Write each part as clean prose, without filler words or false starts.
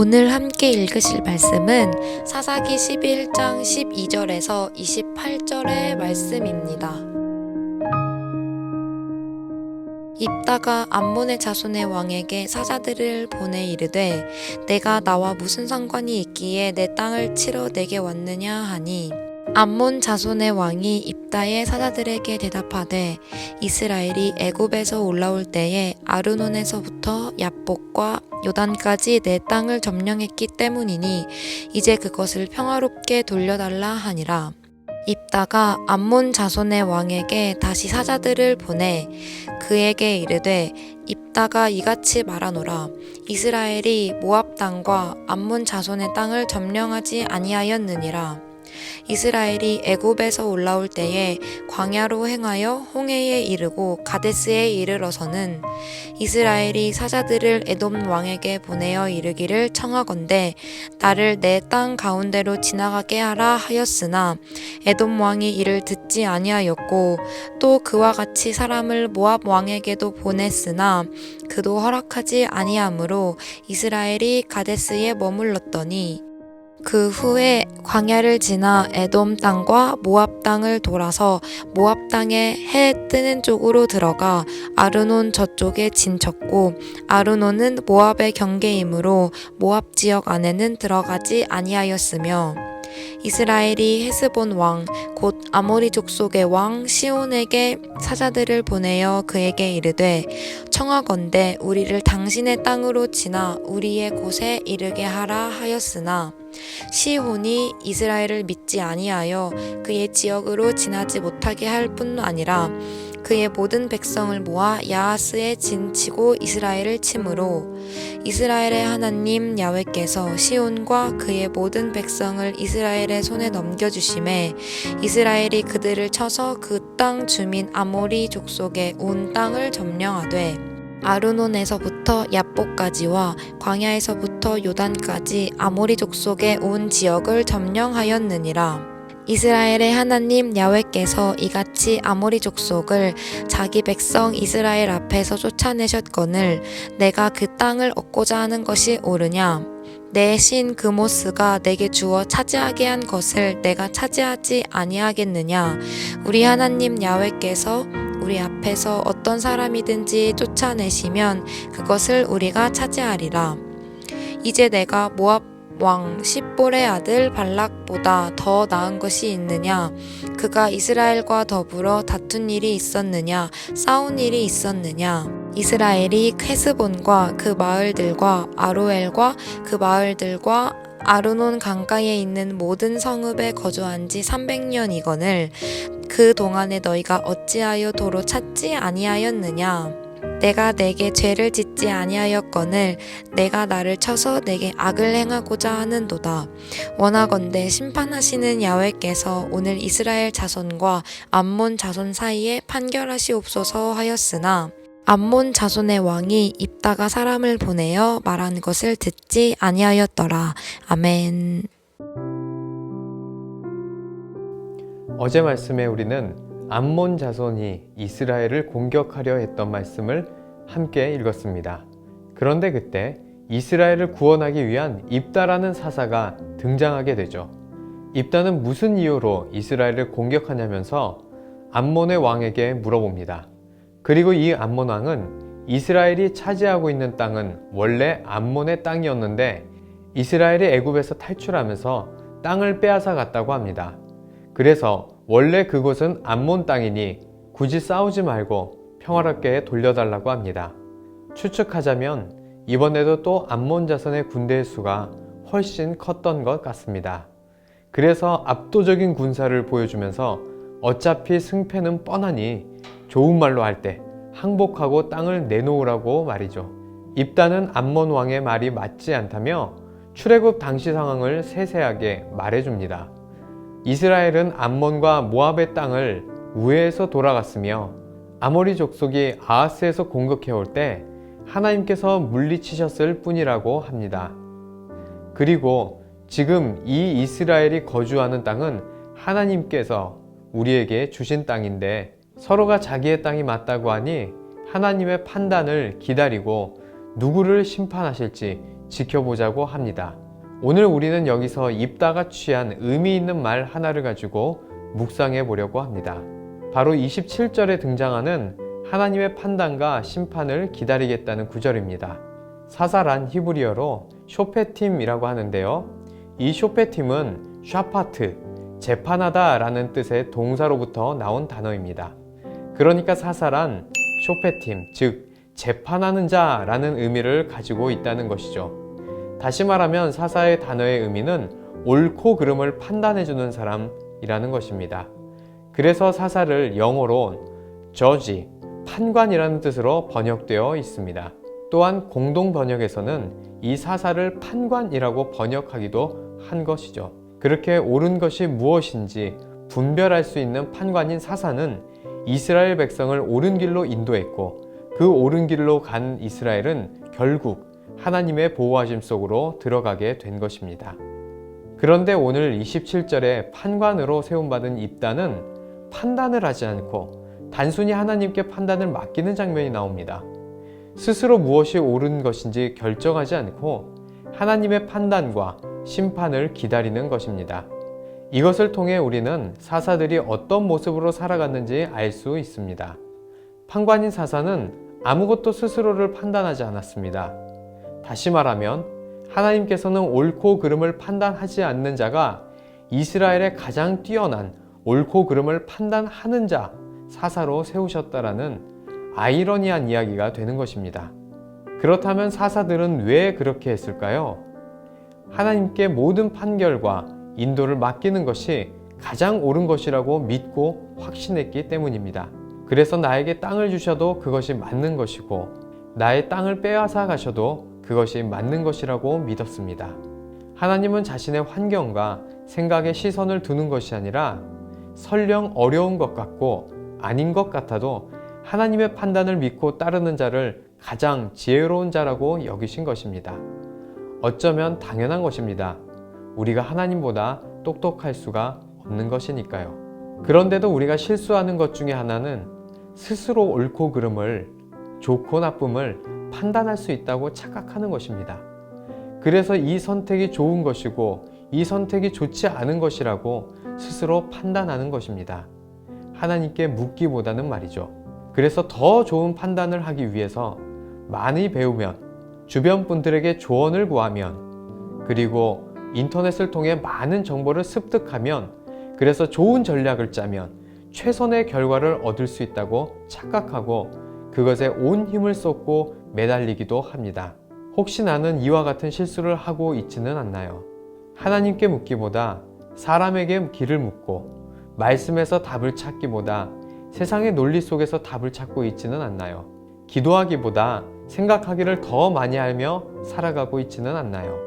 오늘 함께 읽으실 말씀은 사사기 11장 12절에서 28절의 말씀입니다. 입다가 암몬의 자손의 왕에게 사자들을 보내 이르되 내가 나와 무슨 상관이 있기에 내 땅을 치러 내게 왔느냐 하니 암몬 자손의 왕이 입다의 사자들에게 대답하되 이스라엘이 애굽에서 올라올 때에 아르논에서부터 얍복과 요단까지 내 땅을 점령했기 때문이니 이제 그것을 평화롭게 돌려달라 하니라. 입다가 암몬 자손의 왕에게 다시 사자들을 보내 그에게 이르되 입다가 이같이 말하노라. 이스라엘이 모압 땅과 암몬 자손의 땅을 점령하지 아니하였느니라. 이스라엘이 애굽에서 올라올 때에 광야로 행하여 홍해에 이르고 가데스에 이르러서는 이스라엘이 사자들을 에돔 왕에게 보내어 이르기를 청하건대 나를 내 땅 가운데로 지나가게 하라 하였으나 에돔 왕이 이를 듣지 아니하였고 또 그와 같이 사람을 모압 왕에게도 보냈으나 그도 허락하지 아니하므로 이스라엘이 가데스에 머물렀더니 그 후에 광야를 지나 에돔 땅과 모압 땅을 돌아서 모압 땅에 해 뜨는 쪽으로 들어가 아르논 저쪽에 진쳤고 아르논은 모압의 경계이므로 모압 지역 안에는 들어가지 아니하였으며 이스라엘이 헤스본 왕 곧 아모리 족속의 왕 시온에게 사자들을 보내어 그에게 이르되 청하건대 우리를 당신의 땅으로 지나 우리의 곳에 이르게 하라 하였으나 시온이 이스라엘을 믿지 아니하여 그의 지역으로 지나지 못하게 할 뿐 아니라 그의 모든 백성을 모아 야하스에 진치고 이스라엘을 치므로 이스라엘의 하나님 야훼께서 시온과 그의 모든 백성을 이스라엘의 손에 넘겨주심에 이스라엘이 그들을 쳐서 그 땅 주민 아모리 족속의 온 땅을 점령하되 아르논에서부터 얍복까지와 광야에서부터 요단까지 아모리 족속의 온 지역을 점령하였느니라. 이스라엘의 하나님 야훼께서 이같이 아모리 족속을 자기 백성 이스라엘 앞에서 쫓아내셨거늘 내가 그 땅을 얻고자 하는 것이 옳으냐? 내 신 그모스가 내게 주어 차지하게 한 것을 내가 차지하지 아니하겠느냐? 우리 하나님 야훼께서 우리 앞에서 어떤 사람이든지 쫓아내시면 그것을 우리가 차지하리라. 이제 내가 모압 왕 십볼의 아들 발락보다 더 나은 것이 있느냐? 그가 이스라엘과 더불어 다툰 일이 있었느냐? 싸운 일이 있었느냐? 이스라엘이 헤스본과 그 마을들과 아로엘과 그 마을들과 아르논 강가에 있는 모든 성읍에 거주한 지 300년이거늘 그 동안에 너희가 어찌하여 도로 찾지 아니하였느냐? 내가 내게 죄를 짓지 아니하였거늘 내가 나를 쳐서 내게 악을 행하고자 하는도다. 원하건대 심판하시는 야훼께서 오늘 이스라엘 자손과 암몬 자손 사이에 판결하시옵소서 하였으나 암몬 자손의 왕이 입다가 사람을 보내어 말한 것을 듣지 아니하였더라. 아멘. 어제 말씀에 우리는 암몬 자손이 이스라엘을 공격하려 했던 말씀을 함께 읽었습니다. 그런데 그때 이스라엘을 구원하기 위한 입다라는 사사가 등장하게 되죠. 입다는 무슨 이유로 이스라엘을 공격하냐면서 암몬의 왕에게 물어봅니다. 그리고 이 암몬 왕은 이스라엘이 차지하고 있는 땅은 원래 암몬의 땅이었는데 이스라엘이 애굽에서 탈출하면서 땅을 빼앗아 갔다고 합니다. 그래서 원래 그곳은 암몬 땅이니 굳이 싸우지 말고 평화롭게 돌려달라고 합니다. 추측하자면 이번에도 또 암몬 자손의 군대의 수가 훨씬 컸던 것 같습니다. 그래서 압도적인 군사를 보여주면서 어차피 승패는 뻔하니 좋은 말로 할 때 항복하고 땅을 내놓으라고 말이죠. 입다는 암몬 왕의 말이 맞지 않다며 출애굽 당시 상황을 세세하게 말해줍니다. 이스라엘은 암몬과 모압의 땅을 우회해서 돌아갔으며 아모리 족속이 아하스에서 공격해올 때 하나님께서 물리치셨을 뿐이라고 합니다. 그리고 지금 이 이스라엘이 거주하는 땅은 하나님께서 우리에게 주신 땅인데 서로가 자기의 땅이 맞다고 하니 하나님의 판단을 기다리고 누구를 심판하실지 지켜보자고 합니다. 오늘 우리는 여기서 입다가 취한 의미 있는 말 하나를 가지고 묵상해 보려고 합니다. 바로 27절에 등장하는 하나님의 판단과 심판을 기다리겠다는 구절입니다. 사사란 히브리어로 쇼페팀이라고 하는데요. 이 쇼페팀은 샤파트, 재판하다 라는 뜻의 동사로부터 나온 단어입니다. 그러니까 사사란 쇼페팀, 즉 재판하는 자라는 의미를 가지고 있다는 것이죠. 다시 말하면 사사의 단어의 의미는 옳고 그름을 판단해주는 사람이라는 것입니다. 그래서 사사를 영어로 judge, 판관이라는 뜻으로 번역되어 있습니다. 또한 공동 번역에서는 이 사사를 판관이라고 번역하기도 한 것이죠. 그렇게 옳은 것이 무엇인지 분별할 수 있는 판관인 사사는 이스라엘 백성을 옳은 길로 인도했고 그 옳은 길로 간 이스라엘은 결국 하나님의 보호하심 속으로 들어가게 된 것입니다. 그런데 오늘 27절에 판관으로 세움받은 입다는 판단을 하지 않고 단순히 하나님께 판단을 맡기는 장면이 나옵니다. 스스로 무엇이 옳은 것인지 결정하지 않고 하나님의 판단과 심판을 기다리는 것입니다. 이것을 통해 우리는 사사들이 어떤 모습으로 살아갔는지 알 수 있습니다. 판관인 사사는 아무것도 스스로를 판단하지 않았습니다. 다시 말하면 하나님께서는 옳고 그름을 판단하지 않는 자가 이스라엘의 가장 뛰어난 옳고 그름을 판단하는 자 사사로 세우셨다라는 아이러니한 이야기가 되는 것입니다. 그렇다면 사사들은 왜 그렇게 했을까요? 하나님께 모든 판결과 인도를 맡기는 것이 가장 옳은 것이라고 믿고 확신했기 때문입니다. 그래서 나에게 땅을 주셔도 그것이 맞는 것이고 나의 땅을 빼앗아 가셔도 그것이 맞는 것이라고 믿었습니다. 하나님은 자신의 환경과 생각에 시선을 두는 것이 아니라 설령 어려운 것 같고 아닌 것 같아도 하나님의 판단을 믿고 따르는 자를 가장 지혜로운 자라고 여기신 것입니다. 어쩌면 당연한 것입니다. 우리가 하나님보다 똑똑할 수가 없는 것이니까요. 그런데도 우리가 실수하는 것 중에 하나는 스스로 옳고 그름을, 좋고 나쁨을 판단할 수 있다고 착각하는 것입니다. 그래서 이 선택이 좋은 것이고 이 선택이 좋지 않은 것이라고 스스로 판단하는 것입니다. 하나님께 묻기보다는 말이죠. 그래서 더 좋은 판단을 하기 위해서 많이 배우면, 주변 분들에게 조언을 구하면, 그리고 인터넷을 통해 많은 정보를 습득하면, 그래서 좋은 전략을 짜면 최선의 결과를 얻을 수 있다고 착각하고 그것에 온 힘을 쏟고 매달리기도 합니다. 혹시 나는 이와 같은 실수를 하고 있지는 않나요? 하나님께 묻기보다 사람에게 길을 묻고 말씀에서 답을 찾기보다 세상의 논리 속에서 답을 찾고 있지는 않나요? 기도하기보다 생각하기를 더 많이 알며 살아가고 있지는 않나요?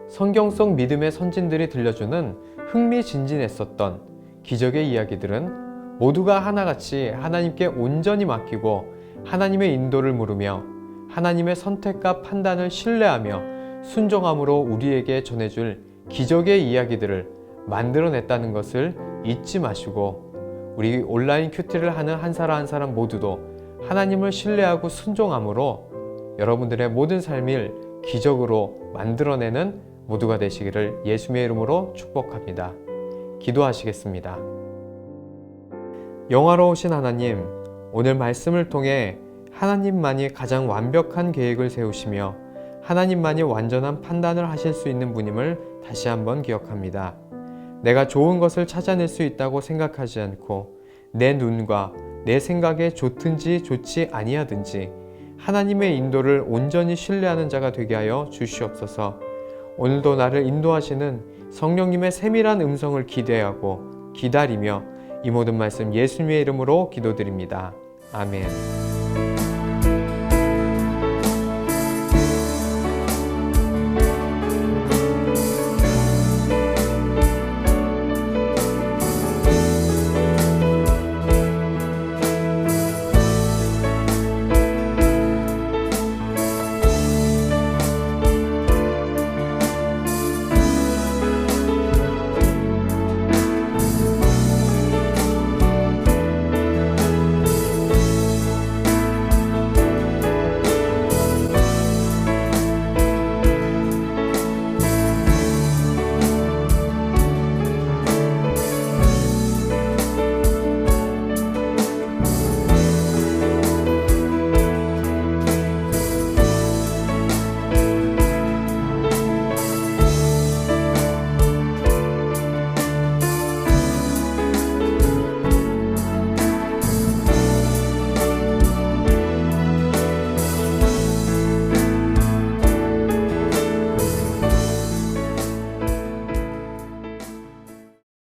성경 속 믿음의 선진들이 들려주는 흥미진진했었던 기적의 이야기들은 모두가 하나같이 하나님께 온전히 맡기고 하나님의 인도를 물으며 하나님의 선택과 판단을 신뢰하며 순종함으로 우리에게 전해줄 기적의 이야기들을 만들어냈다는 것을 잊지 마시고 우리 온라인 큐티를 하는 한 사람 한 사람 모두도 하나님을 신뢰하고 순종함으로 여러분들의 모든 삶을 기적으로 만들어내는 모두가 되시기를 예수님의 이름으로 축복합니다. 기도하시겠습니다. 영화로우신 하나님, 오늘 말씀을 통해 하나님만이 가장 완벽한 계획을 세우시며 하나님만이 완전한 판단을 하실 수 있는 분임을 다시 한번 기억합니다. 내가 좋은 것을 찾아낼 수 있다고 생각하지 않고 내 눈과 내 생각에 좋든지 좋지 아니하든지 하나님의 인도를 온전히 신뢰하는 자가 되게 하여 주시옵소서. 오늘도 나를 인도하시는 성령님의 세밀한 음성을 기대하고 기다리며 이 모든 말씀 예수님의 이름으로 기도드립니다. 아멘.